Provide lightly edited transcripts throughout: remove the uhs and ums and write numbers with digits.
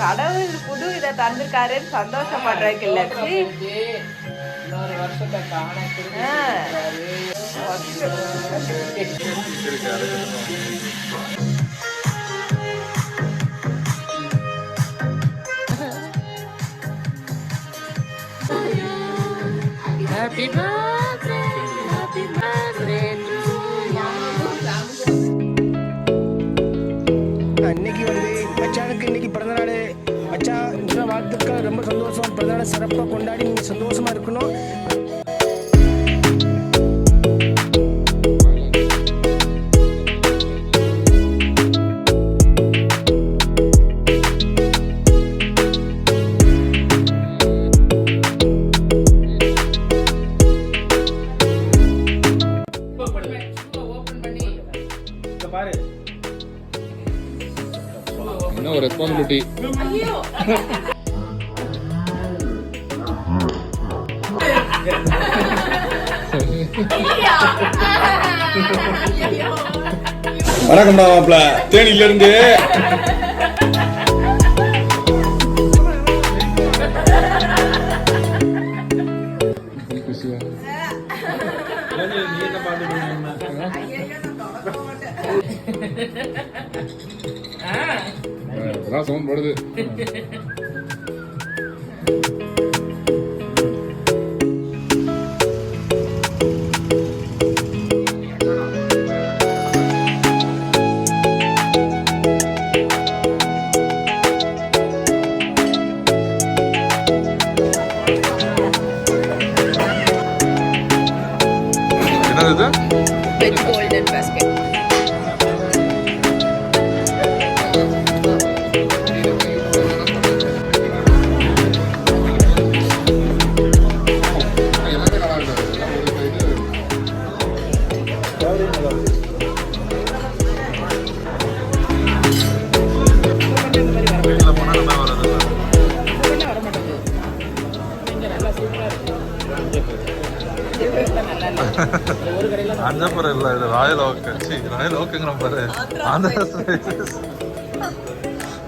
கடவுள் புது இதை தந்திருக்காருன்னு சந்தோஷப்படுறதுக்கு இல்லாச்சு இன்னொரு வருஷத்தை காண Happy birthday, happy birthday to you. இன்னைக்கு வந்து மச்சானுக்கு இன்னைக்கு பிறந்தநாள். மச்சான் இந்த வாழ்த்துக்கள், ரொம்ப சந்தோஷம். பிறந்தநாள் சிறப்பாக கொண்டாடி நீங்கள் சந்தோஷமா இருக்கணும். No responsibility. வணக்கம்டா மாப்ள, தேனியில இருந்து. சவுண்ட் போடுது. என்னது? With golden basket. அஞ்சப்பறம் இல்லை, இது ராயல் ஓக்கு. ராயல் ஓக்குங்கிற பாரு. ஆந்திரா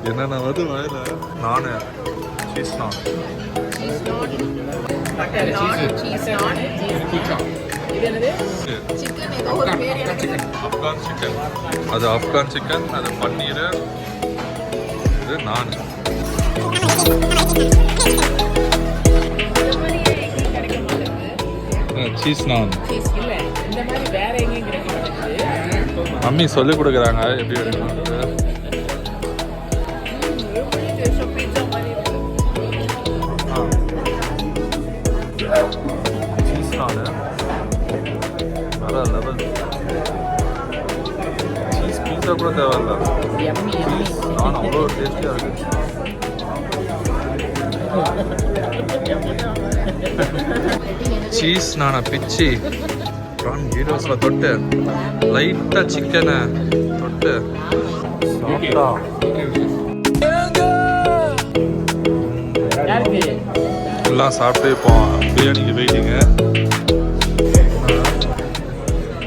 என்னென்ன வந்து வாயில நானு சீஸ் நான் ஆப்கான் சிக்கன். அது ஆப்கான் சிக்கன், அது பன்னீர், இது நான். சீஸ் நான் மம்மி சொல்லி கொடுக்குறாங்க எப்படி எடுக்கணும். சீஸ் நான் வேற லெவல். சீஸ் பீஸா கூட தேவையில்ல, சீஸ் நான் அவ்வளோ டேஸ்டியாக இருக்கு. சீஸ் நானை பிச்சு ப்ரான் ஹீரோஸில் தொட்டு லைட்டாக சிக்கனை தொட்டு சாப்பிட்டா எல்லாம் சாப்பிட்டு இப்போ பிரியாணிக்கு வெயிட்டிங்க.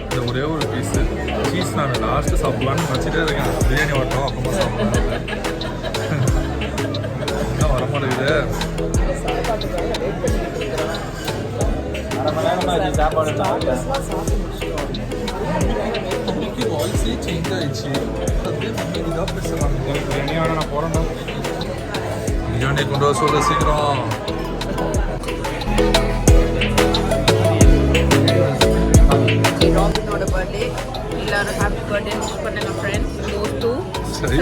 இந்த ஒரே ஒரு பீஸு சீஸ் நான் லாஸ்ட்டு சாப்பிட்லான்னு வச்சுட்டே இருக்கேன். பிரியாணி வரட்டும் அப்புறமா சாப்பிட்லாம். இன்னும் வரமாட்டேங்குது. வாய்ஸே சேஞ்ச் ஆயிடுச்சு. பிரியாணி கொண்டு வர சொல்ல சீக்கிரம். ராபினோட பர்த்டே, எல்லாரும் ஹாப்பி பர்த்டே விஷ் பண்ணுங்க ஃப்ரெண்ட்ஸ். தோஸ் டூ சரி.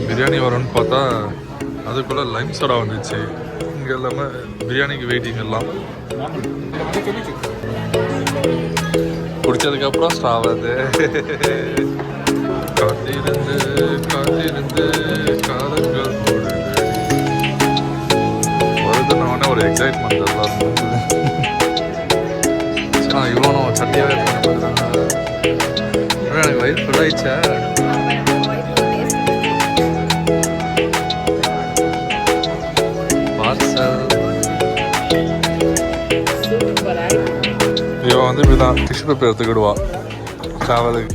பிரியாணி வரும்னு பார்த்தா அதுக்குள்ளே லைம் சோடா வந்துச்சு. இங்கே எல்லாமே பிரியாணிக்கு வெயிட்டிங் எல்லாம் குடிச்சதுக்கப்புறம் ஸ்டாவாது. காத்திருந்து காத்திருந்து காலங்கள் வருதுன்னு ஒரு எக்ஸைட்மெண்ட் எல்லாரும். சரி, இவ்வளோ சட்டியாகவே பண்ணுறாங்க. எனக்கு வயிறு ஃபுல் ஆயிடுச்சா. வந்து இப்படி தான் டிஷ்யூ பேப்பர் எடுத்துக்கிடுவா ட்ராவலுக்கு.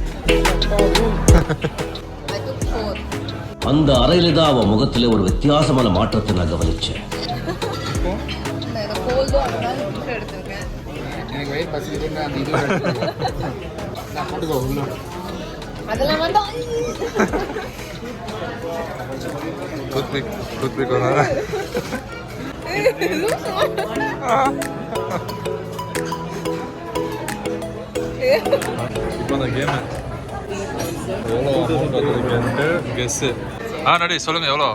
அந்த அறையில தான் அவன் முகத்துல ஒரு வித்தியாசமான மாற்றத்தை நான் கவனிச்சேன். எனக்கு வயிறு பசிக்குதுன்னு அந்த இது நான் போட்டுக்கோ உள்ள. அதெல்லாம் வந்து டூத்பிக் வர இப்போ அந்த கேமு எவ்வளோ அமௌண்ட் வந்துருக்குன்ட்டு கெஸ்ஸு. நடி சொல்லுங்கள் எவ்வளோ?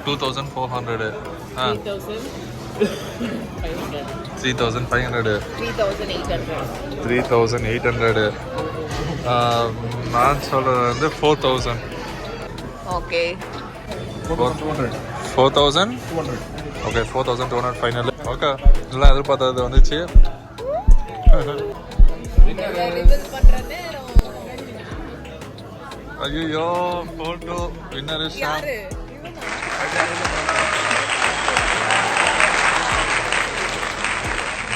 2400. 3500. 3800. நான் சொல்கிறது வந்து 4000. ஓகே 4000. Okay 4200 final. ஓகே எல்லாம் எதிர்பார்த்தது வந்துச்சு. ஐயோ போட்டோ வின்னர்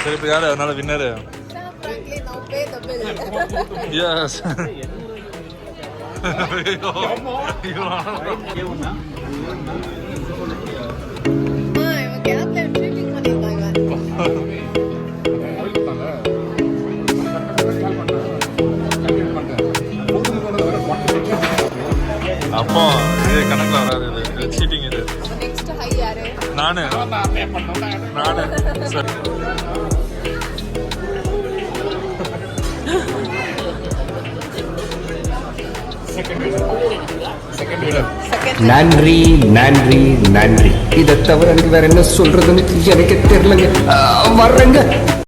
சரி இப்போ யாரு அதனால வின்னரு? எஸ் அப்போ இது கணக்கில் வராது, இது சீட்டிங். இது நானு சரி நன்றி நன்றி நன்றி. இதை தவிர எனக்கு வேற என்ன சொல்றதுன்னு எனக்கு தெரியலங்க. வர்றேங்க.